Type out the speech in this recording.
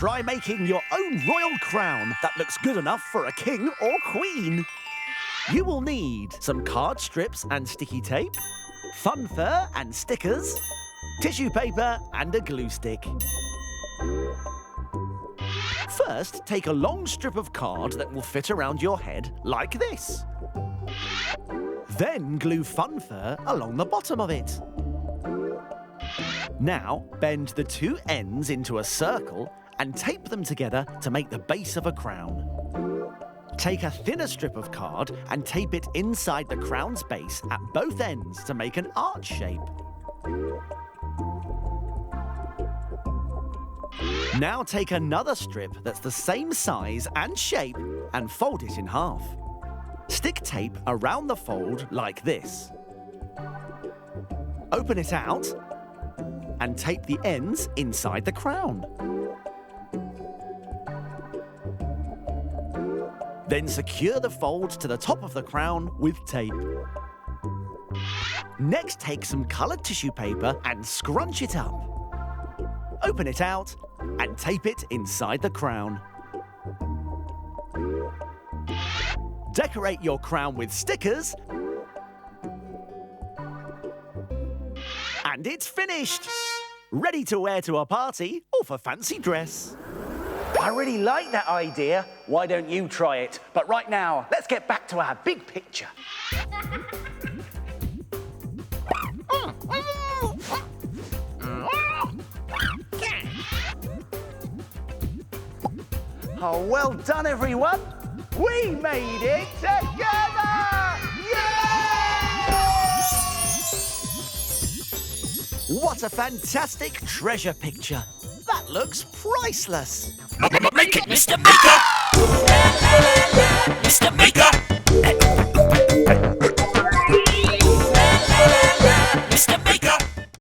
Try making your own royal crown that looks good enough for a king or queen. You will need some card strips and sticky tape, fun fur and stickers, tissue paper and a glue stick. First, take a long strip of card that will fit around your head like this. Then glue fun fur along the bottom of it. Now, bend the two ends into a circle and tape them together to make the base of a crown. Take a thinner strip of card and tape it inside the crown's base at both ends to make an arch shape. Now take another strip that's the same size and shape and fold it in half. Stick tape around the fold like this. Open it out and tape the ends inside the crown. Then secure the fold to the top of the crown with tape. Next, take some coloured tissue paper and scrunch it up. Open it out and tape it inside the crown. Decorate your crown with stickers. And it's finished! Ready to wear to a party or for fancy dress. I really like that idea. Why don't you try it? But right now, let's get back to our big picture. Oh, well done, everyone. We made it together! Yay! What a fantastic treasure picture. That looks priceless. Make it, Mr. Maker!